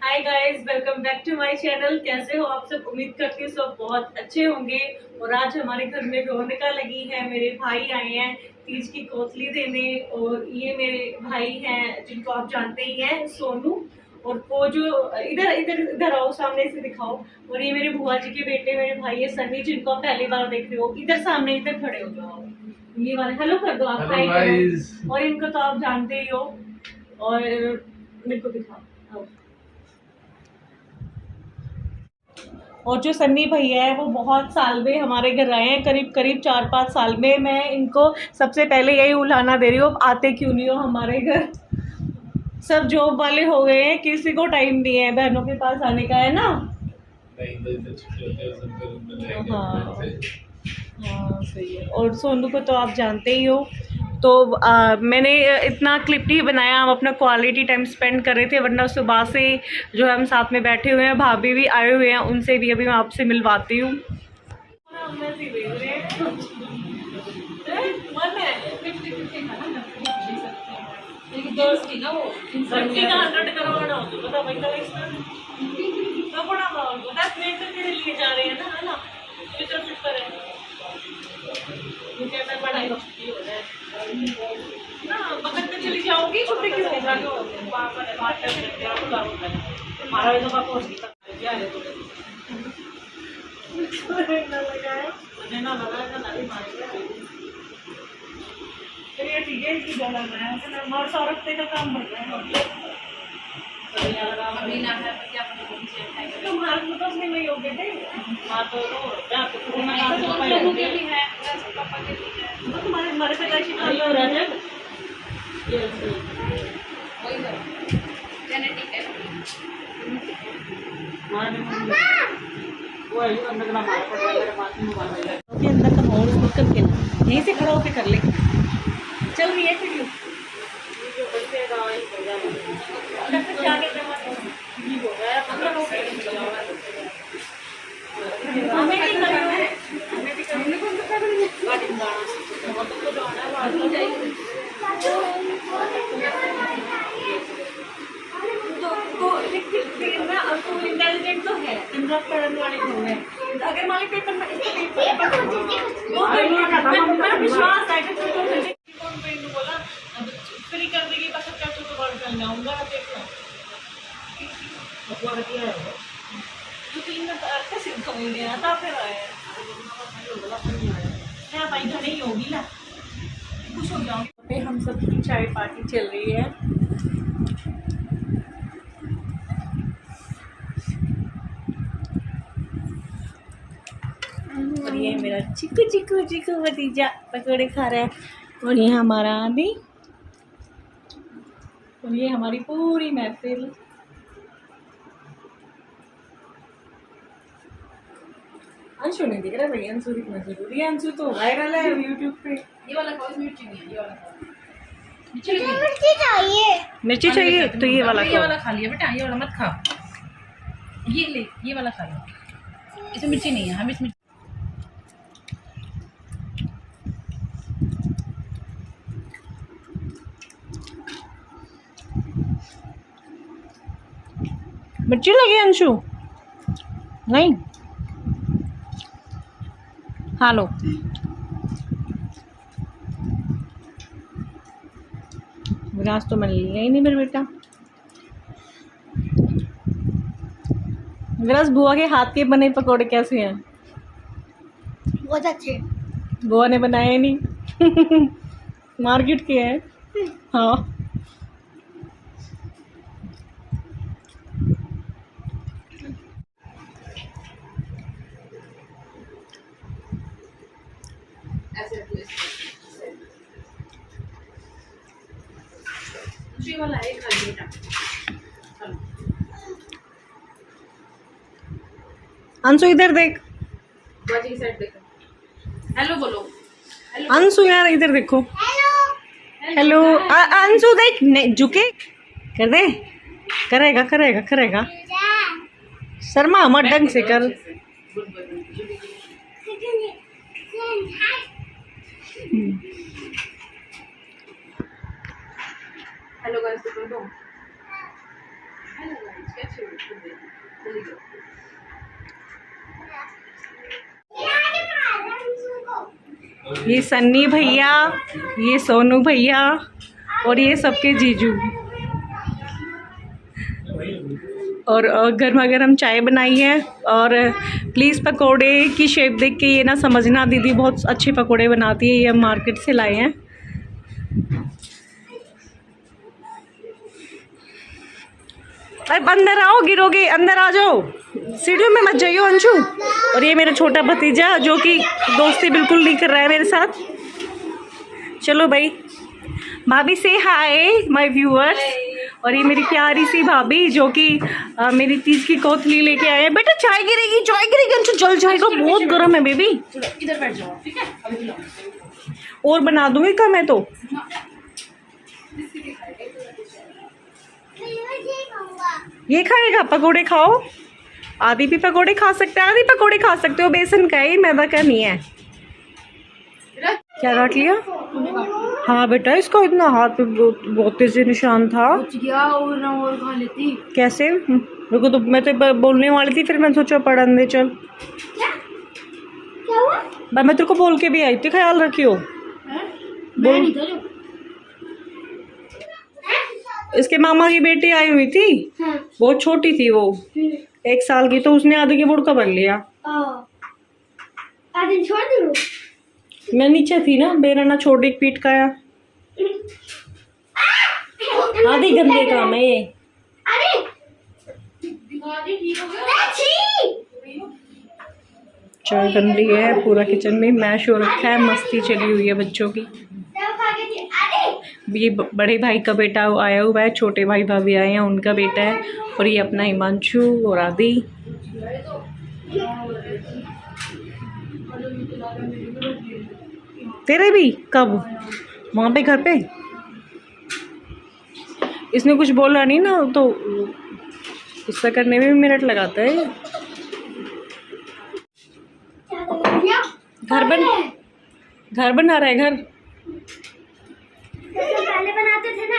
Hi guys, welcome back to my channel. कैसे हो आप सब? उम्मीद करती हूँ सब बहुत अच्छे होंगे। और आज हमारे घर में रौनक लगी है। मेरे भाई आए हैं तीज की कोसली देने। और ये मेरे भाई हैं जिनको आप जानते ही हैं, सोनू। और वो जो इधर इधर इधर आओ, सामने से दिखाओ। और ये मेरे बुआ जी के बेटे मेरे भाई है सनी, जिनको आप पहली बार देख रहे हो। इधर सामने इधर खड़े हो जाओ, ये वाले हेलो कर दो आप, हाय करो। और इनको तो आप जानते ही हो। और मेरे को दिखाओ। आओ। और जो सन्नी भैया है वो बहुत साल में हमारे घर आए हैं, करीब करीब 4-5 साल में। मैं इनको सबसे पहले यही उलाना दे रही हूँ, आते क्यों नहीं हो हमारे घर। सब जॉब वाले हो गए हैं, किसी को टाइम नहीं है बहनों के पास आने का, है ना? हाँ हाँ, सही है। और सोनू को तो आप जानते ही हो। तो मैंने इतना क्लिप नहीं बनाया, हम अपना क्वालिटी टाइम स्पेंड कर रहे थे, वरना सुबह से जो है हम साथ में बैठे हुए हैं। भाभी भी आए हुए हैं, उनसे भी अभी मैं आपसे मिलवाती हूँ। चली जाओगी छुट्टी क्यों ठीक है, इसकी जगह मैं सौ रखते का काम बढ़ गया। तुम्हारे तो उसमें नहीं हो गए थे। हाँ तो तुम्हारे हमारे पैदाइशी काल हो रहा है। अंदर का माहौल निकल के यहीं से खड़ा होकर कर ले। चल रही है फिर इंटेलिजेंट तो है, पढ़ने वाले घूम है। अगर मान पेपर में विश्वास है बोला फ्री कर देगी, बस तो बार कर जाऊंगा। देखो फिर आया भाई घर ही होगी ना, खुश हो जाऊंगी। हम सबकी चाय पार्टी चल रही है। और ये मेरा चिकू चिकू चिकू भतीजा पकौड़े खा रहा है। और ये हमारा आदि। और ये हमारी पूरी महफिल। अंशु नहीं दिख रहा भाई, अंशु दिखना जरूरी है। अंशु तो वायरल है यूट्यूब पे। ये वाला खाओ, मिर्ची नहीं है, ये वाला खाओ। मिर्ची चाहिए, मिर्ची चाहिए तो ये वाला खा लिया बेटा, ये वाला मत खा। ये ले, ये वाला खा लो, इसमें मिर्ची नहीं है। हम इसमें मिर्ची लगी अंशु? नहीं, हाँ लो। विराज तो मैंने लिया ही नहीं मेरे बेटा। विराज, बुआ के हाथ के बने पकौड़े कैसे हैं? बहुत अच्छे। बुआ ने बनाए ही नहीं मार्केट के हैं। हाँ वाला है बेटा। अंशु इधर देख, बाजी की साइड देखो। हेलो बोलो। अंशु यार इधर देखो। Hello hello. अंशु देख, झुके कर दे। करेगा करेगा करेगा। शर्मा मत, ढंग से कर। हेलो गाइस, ये सन्नी भैया, ये सोनू भैया और ये सबके जीजू। और गर्मा गर्म चाय बनाई है। और प्लीज़ पकोड़े की शेप देख के ये ना समझना, दीदी बहुत अच्छे पकोड़े बनाती है, ये हम मार्केट से लाए हैं। अब अंदर आओ, गिरोगे, अंदर आ जाओ, सीढ़ियों में मत जाइयो अंशु। और ये मेरा छोटा भतीजा जो कि दोस्ती बिल्कुल नहीं कर रहा है मेरे साथ। चलो भाई, भाभी से हाय माय व्यूअर्स। और ये मेरी प्यारी सी भाभी जो कि मेरी तीज की कोथली लेके आए हैं। बेटा चाय गिरेगी, चाय गिरेगी अंशु, जल जाएगा, बहुत गर्म है बेबी। इधर बैठ जाओ, ठीक है? अभी खिलाओ। और बना दूंगी कम है तो। ये खाएगा, पकोड़े खाओ। आदि भी पकोड़े खा सकते हैं, आदि पकोड़े खा सकते हो, बेसन का है, मैदा का नहीं है। क्या काट लिया? हाँ बेटा, इसको इतना हाथ पे बहुत तेज निशान था। और खा लेती। कैसे? मेरे को तो, मैं तो बोलने वाली थी, फिर मैंने सोचा पढ़न दे चल। क्या हुआ? मैं तेरे को बोल के भी आई थी, ख्याल रखियो। इसके मामा की बेटी आई हुई थी, बहुत छोटी थी वो, 1 साल की, तो उसने आधे की बुड़का भर लिया। आधे छोड़ दो। मैं नीचे थी ना, बेरा ना छोड़, एक पीट का आया। आधी गंदे काम है ये। चाय बन रही है, पूरा किचन में मैश हो रखा है, मस्ती चली हुई है बच्चों की। ये बड़े भाई का बेटा आया हुआ है, छोटे भाई भाभी आए हैं, उनका बेटा है, और ये अपना हिमांशु और आदि। तेरे भी कब? वहाँ पे घर पे? इसने कुछ बोला नहीं ना, तो गुस्सा करने में भी मिनट लगाता है। घर बना रहा है, घर पहले बनाते थे ना।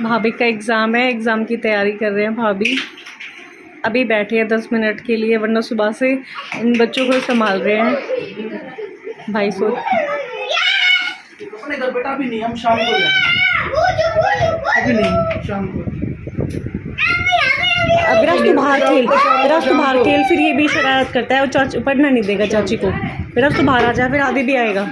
भाभी का एग्ज़ाम है, एग्ज़ाम की तैयारी कर रहे हैं भाभी। अभी बैठे हैं 10 मिनट के लिए, वरना सुबह से इन बच्चों को संभाल रहे हैं भाई। सो बेटा अभी नहीं, हम शाम को जाएंगे। अभी नहीं, शाम को। अब विराज तू बाहर खेल, विराज तू बाहर खेल, फिर ये भी शरारत करता है और चाची पढ़ना नहीं देगा चाची को। विराज तू बाहर आ जा, फिर आदि भी आएगा।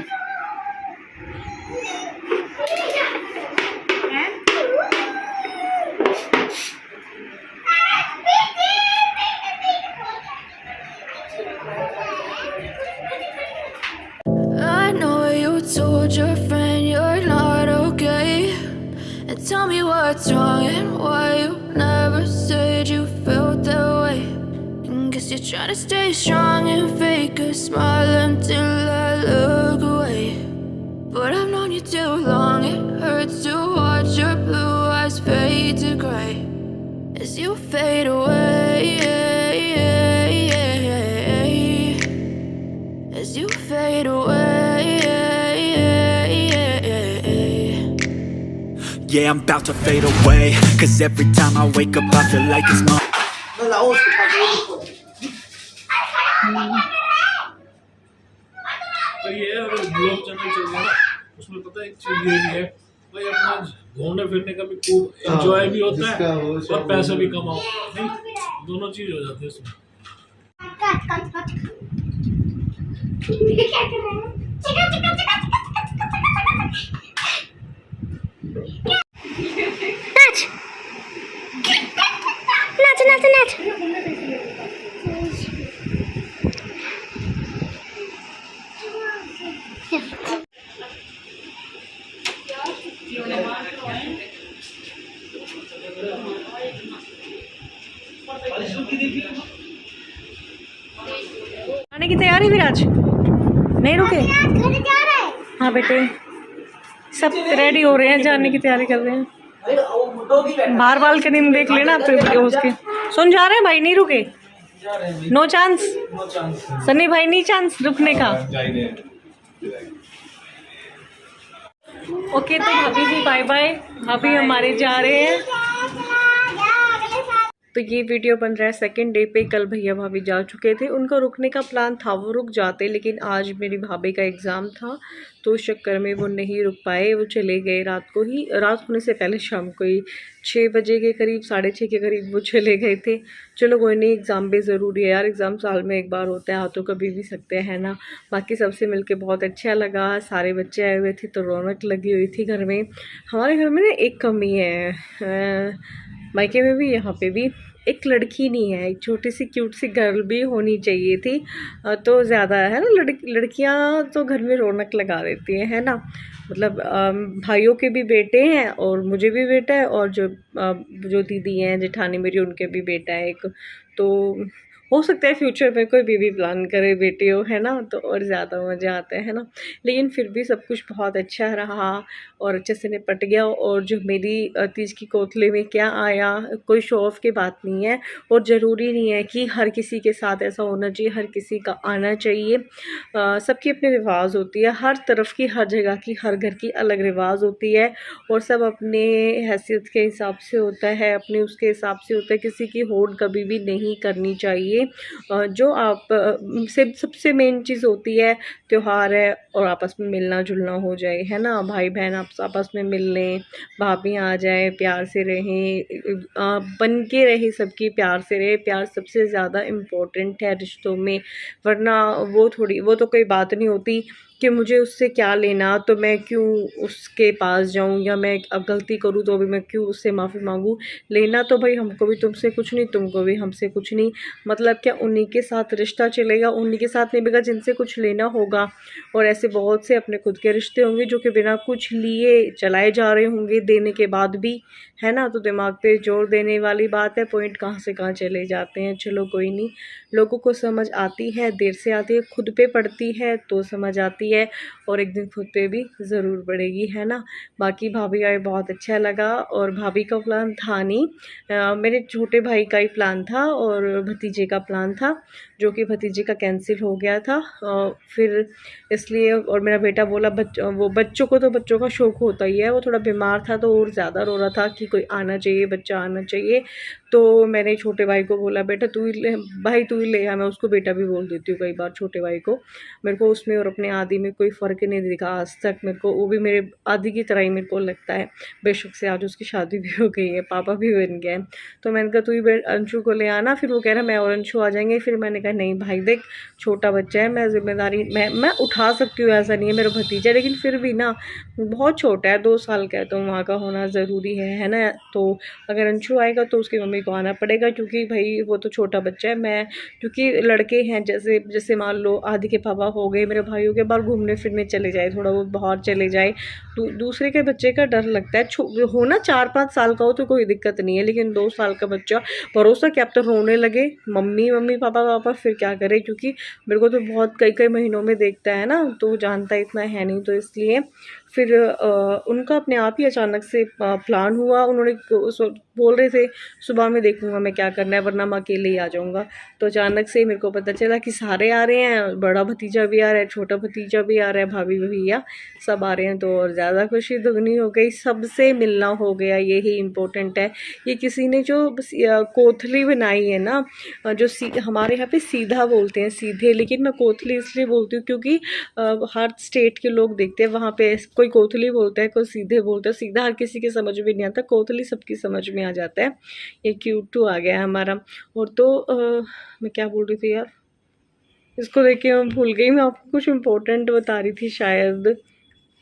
Told your friend you're not okay, and tell me what's wrong and why you never said you felt that way. And guess you're trying to stay strong and fake a smile until I look away. But I've known you too long, it hurts to watch your blue eyes fade to gray as you fade away, as you fade away. Yeah, I'm about to fade away, 'cause every time I wake up I feel like it's my तो ये अगर blog channel चल रहा है ना, उसमें पता है एक चीज ये भी है भाई, अपना घूमने फिरने का भी खूब एंजॉय भी होता है और पैसा भी कमाओ, नहीं दोनों चीज हो जाते हैं इसमें। नाच नाच नाच। आने की तैयारी विराज? नहीं रुके? हाँ बेटे, सब रेडी हो रहे हैं, जाने की तैयारी कर रहे हैं। बाहर बालकनी में देख लेना फिर उसके। सुन जा रहे हैं भाई, नहीं रुके? नो चांस सनी भाई, नहीं चांस रुकने का। ओके तो भाभी जी बाय बाय, भाभी हमारे जा रहे हैं। तो ये वीडियो बन रहा है सेकंड डे पे। कल भैया भाभी जा चुके थे, उनका रुकने का प्लान था, वो रुक जाते, लेकिन आज मेरी भाभी का एग्ज़ाम था तो उस चक्कर में वो नहीं रुक पाए, वो चले गए रात को ही। रात होने से पहले शाम को ही 6 बजे के करीब, 6:30 के करीब वो चले गए थे। चलो कोई नहीं, एग्ज़ाम भी ज़रूरी है यार, एग्ज़ाम साल में एक बार होता है, आ तो कभी भी सकते हैं ना। बाकी सबसे मिलके बहुत अच्छा लगा, सारे बच्चे आए हुए थे तो रौनक लगी हुई थी घर में। हमारे घर में ना एक कमी है, मायके में भी यहाँ पे भी, एक लड़की नहीं है, एक छोटी सी क्यूट सी गर्ल भी होनी चाहिए थी तो ज़्यादा है ना। लड़कियाँ तो घर में रौनक लगा देती हैं, है ना। मतलब भाइयों के भी बेटे हैं और मुझे भी बेटा है, और जो दीदी हैं जेठानी मेरी, उनके भी बेटा है एक। तो हो सकता है फ्यूचर में कोई बेबी प्लान करे, बेटे हो, है ना, तो और ज़्यादा मज़ा आता है ना। लेकिन फिर भी सब कुछ बहुत अच्छा रहा और अच्छे से निपट गया। और जो मेरी तीज की कोतले में क्या आया, कोई शो ऑफ की बात नहीं है, और ज़रूरी नहीं है कि हर किसी के साथ ऐसा होना चाहिए, हर किसी का आना चाहिए। सबकी अपनी रिवाज होती है, हर तरफ की, हर जगह की, हर घर की अलग रिवाज होती है, और सब अपने हैसियत के हिसाब से होता है, अपने उसके हिसाब से होता है। किसी की होड़ कभी भी नहीं करनी चाहिए। जो आप सबसे मेन चीज़ होती है, त्यौहार है और आपस में मिलना जुलना हो जाए, है ना। भाई बहन आपस में मिल लें, भाभी आ जाए, प्यार से रहें, बन के रहे, सबकी प्यार से रहे। प्यार सबसे ज़्यादा इम्पोर्टेंट है रिश्तों में, वरना वो तो कोई बात नहीं होती कि मुझे उससे क्या लेना, तो मैं क्यों उसके पास जाऊं, या मैं अब गलती करूं तो भी मैं क्यों उससे माफ़ी मांगूं। लेना तो भाई हमको भी तुमसे कुछ नहीं, तुमको भी हमसे कुछ नहीं। मतलब क्या उन्हीं के साथ रिश्ता चलेगा, उन्हीं के साथ निभेगा जिनसे कुछ लेना होगा। और ऐसे बहुत से अपने खुद के रिश्ते होंगे जो कि बिना कुछ लिए चलाए जा रहे होंगे, देने के बाद भी, है ना। तो दिमाग पे जोर देने वाली बात है, पॉइंट कहाँ से कहाँ चले जाते हैं। चलो कोई नहीं, लोगों को समझ आती है, देर से आती है, खुद पे पड़ती है तो समझ आती है, और एक दिन खुद पे भी ज़रूर पड़ेगी, है ना। बाकी भाभी आए, बहुत अच्छा लगा। और भाभी का प्लान था नहीं, मेरे छोटे भाई का ही प्लान था और भतीजे का प्लान था, जो कि भतीजे का कैंसिल हो गया था फिर इसलिए। और मेरा बेटा बोला, बच्चों को तो बच्चों का शौक़ होता ही है, वो थोड़ा बीमार था तो और ज़्यादा रो रहा था कि कोई आना चाहिए, बच्चा आना चाहिए। तो मैंने छोटे भाई को बोला, बेटा तू ही ले, भाई तू ही ले आ। मैं उसको बेटा भी बोल देती हूँ कई बार, छोटे भाई को। मेरे को उसमें और अपने आदि में कोई फ़र्क नहीं दिखा आज तक मेरे को, वो भी मेरे आदि की तरह ही मेरे को लगता है। बेशक से आज उसकी शादी भी हो गई है, पापा भी बन गए हैं। तो मैंने कहा तू ही अंशु को ले आना, फिर वो कह रहा मैं और अंशु आ जाएंगे। फिर मैंने कहा नहीं भाई देख, छोटा बच्चा है, मैं जिम्मेदारी मैं उठा सकती हूँ, ऐसा नहीं है, मेरा भतीजा, लेकिन फिर भी ना बहुत छोटा है, 2 साल का है, तो वहाँ का होना ज़रूरी है ना। तो अगर अंशु आएगा तो उसकी मम्मी को आना पड़ेगा, क्योंकि भाई वो तो छोटा बच्चा है। मैं क्योंकि लड़के हैं, जैसे मान लो आदि के पापा हो गए, मेरे भाइयों के बाहर घूमने फिरने चले जाए, थोड़ा वो बाहर चले जाए, दूसरे के बच्चे का डर लगता है। होना 4-5 साल का हो तो कोई दिक्कत नहीं है, लेकिन 2 साल का बच्चा, भरोसा क्या, अब तो रोने लगे मम्मी मम्मी पापा, फिर क्या करे। क्योंकि मेरे को तो बहुत कई महीनों में देखता है ना, तो जानता इतना है नहीं, तो इसलिए फिर उनका अपने आप ही अचानक से प्लान हुआ। उन्होंने बोल रहे थे सुबह में देखूंगा मैं क्या करना है, वरना मैं अकेले ही आ जाऊंगा। तो अचानक से मेरे को पता चला कि सारे आ रहे हैं, बड़ा भतीजा भी आ रहा है, छोटा भतीजा भी आ रहा है, भाभी भैया सब आ रहे हैं। तो और ज़्यादा खुशी दुगनी हो गई, सबसे मिलना हो गया, यही इम्पोर्टेंट है। ये किसी ने जो कोथली बनाई है ना, जो हमारे यहाँ पे सीधा बोलते हैं, सीधे, लेकिन मैं कोथली इसलिए बोलती हूँ क्योंकि हर स्टेट के लोग देखते हैं, वहाँ पे कोई कोथली बोलता है, कोई सीधे बोलता है। सीधा हर किसी के समझ में नहीं आता, कोथली सबकी समझ में आ जाता है। ये Q2 आ गया है हमारा। और तो मैं क्या बोल रही थी यार, इसको देख के मैं भूल गई। मैं आपको कुछ इम्पोर्टेंट बता रही थी शायद,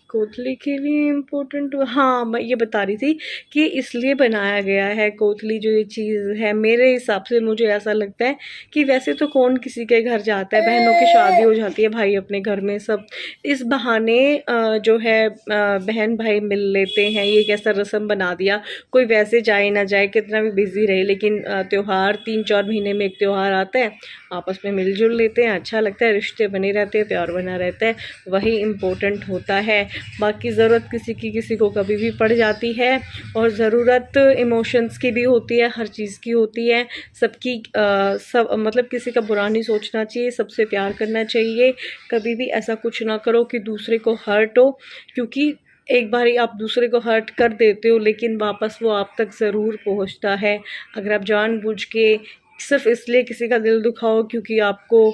कोथली के लिए इम्पोर्टेंट, हाँ मैं ये बता रही थी कि इसलिए बनाया गया है कोथली, जो ये चीज़ है मेरे हिसाब से, मुझे ऐसा लगता है कि वैसे तो कौन किसी के घर जाता है, बहनों की शादी हो जाती है, भाई अपने घर में, सब इस बहाने जो है बहन भाई मिल लेते हैं। ये कैसा रस्म बना दिया, कोई वैसे जाए ना जाए, कितना भी बिजी रहे, लेकिन त्यौहार 3-4 महीने में एक त्यौहार आता है, आपस में मिलजुल लेते हैं, अच्छा लगता है, रिश्ते बने रहते हैं, प्यार बना रहता है, वही इम्पोर्टेंट होता है। बाकी ज़रूरत किसी को कभी भी पड़ जाती है, और ज़रूरत इमोशंस की भी होती है, हर चीज़ की होती है। सबकी सब मतलब किसी का बुरा नहीं सोचना चाहिए, सबसे प्यार करना चाहिए। कभी भी ऐसा कुछ ना करो कि दूसरे को हर्ट हो, क्योंकि एक बारी आप दूसरे को हर्ट कर देते हो लेकिन वापस वो आप तक ज़रूर पहुंचता है। अगर आप जानबूझ के सिर्फ इसलिए किसी का दिल दुखाओ क्योंकि आपको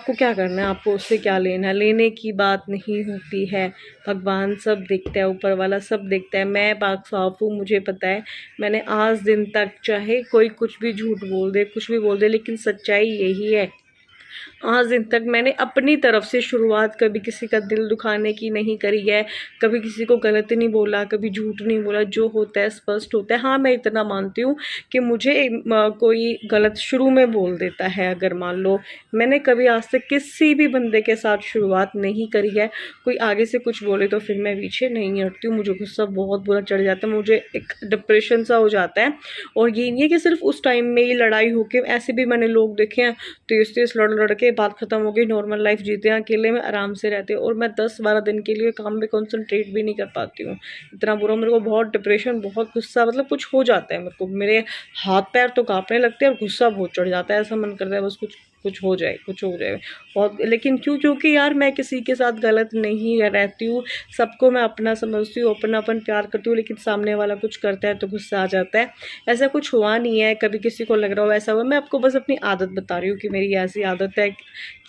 क्या करना है, आपको उससे क्या लेना, लेने की बात नहीं होती है। भगवान सब देखता है, ऊपर वाला सब देखता है। मैं पाक साफ हूँ, मुझे पता है। मैंने आज दिन तक, चाहे कोई कुछ भी झूठ बोल दे, कुछ भी बोल दे, लेकिन सच्चाई यही है, आज दिन तक मैंने अपनी तरफ से शुरुआत कभी किसी का दिल दुखाने की नहीं करी है। कभी किसी को गलत नहीं बोला, कभी झूठ नहीं बोला। जो होता है स्पष्ट होता है। हाँ, मैं इतना मानती हूँ कि मुझे कोई गलत शुरू में बोल देता है, अगर मान लो मैंने कभी आज तक किसी भी बंदे के साथ शुरुआत नहीं करी है, कोई आगे से कुछ बोले तो फिर मैं पीछे नहीं हटती हूँ। मुझे गुस्सा बहुत बुरा चढ़ जाता है, मुझे एक डिप्रेशन सा हो जाता है। और ये नहीं है कि सिर्फ उस टाइम में ही लड़ाई होके, ऐसे भी मैंने लोग देखे हैं तेज़ लड़ के बात ख़त्म हो गई, नॉर्मल लाइफ जीते हैं, अकेले में आराम से रहते हैं, और मैं 10-12 दिन के लिए काम में कंसंट्रेट भी नहीं कर पाती हूँ। इतना बुरा मेरे को, बहुत डिप्रेशन, बहुत गुस्सा, मतलब कुछ हो जाता है मेरे को, मेरे हाथ पैर तो कांपने लगते हैं और गुस्सा बहुत चढ़ जाता है। ऐसा मन करता है बस कुछ हो जाए बहुत। लेकिन क्योंकि यार मैं किसी के साथ गलत नहीं रहती हूँ, सबको मैं अपना समझती हूँ, अपनापन प्यार करती हूँ, लेकिन सामने वाला कुछ करता है तो गुस्सा आ जाता है। ऐसा कुछ हुआ नहीं है, कभी किसी को लग रहा हो ऐसा हुआ। मैं आपको बस अपनी आदत बता रही हूँ कि मेरी ऐसी आदत है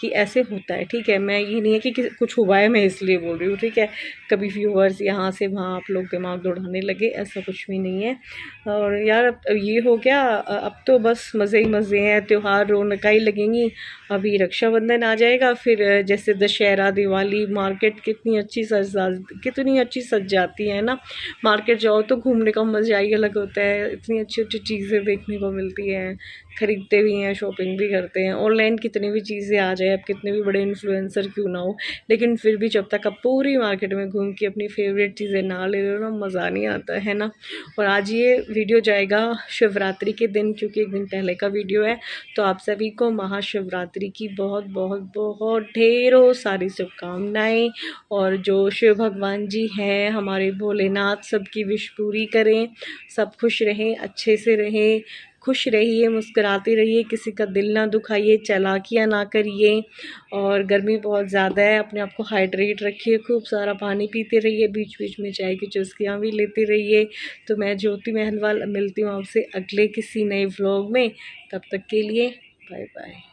कि ऐसे होता है, ठीक है। मैं ये नहीं है कि कुछ हुआ है मैं इसलिए बोल रही हूँ, ठीक है। कभी व्यूअर्स यहाँ से वहाँ आप लोग दिमाग दौड़ाने लगे, ऐसा कुछ भी नहीं है। और यार अब ये हो गया, अब तो बस मज़े ही मज़े हैं, त्यौहार रौनकाई लगेंगी। अभी रक्षाबंधन आ जाएगा, फिर जैसे दशहरा, दिवाली, मार्केट कितनी अच्छी सज जाती है ना। मार्केट जाओ तो घूमने का मज़ा ही अलग होता है, इतनी अच्छी चीज़ें देखने को मिलती हैं, ख़रीदते भी हैं, शॉपिंग भी करते हैं। ऑनलाइन कितनी भी चीज़ें आ जाए, अब कितने भी बड़े इन्फ्लुएंसर क्यों ना हो, लेकिन फिर भी जब तक आप पूरी मार्केट में घूम के अपनी फेवरेट चीज़ें ना ले लो ना, मज़ा नहीं आता है ना। और आज ये वीडियो जाएगा शिवरात्रि के दिन, क्योंकि एक दिन पहले का वीडियो है। तो आप सभी को महाशिवरात्रि की बहुत बहुत बहुत ढेरों सारी शुभकामनाएँ। और जो शिव भगवान जी हैं हमारे भोलेनाथ, सबकी विश पूरी करें, सब खुश रहें, अच्छे से रहें, खुश रहिए, मुस्कुराते रहिए, किसी का दिल ना दुखाइए, चालाकियाँ ना करिए। और गर्मी बहुत ज़्यादा है, अपने आप को हाइड्रेट रखिए, खूब सारा पानी पीते रहिए, बीच बीच में चाय की चुस्कियाँ भी लेते रहिए। तो मैं ज्योति महलवाल मिलती हूँ आपसे अगले किसी नए व्लॉग में, तब तक के लिए बाय बाय।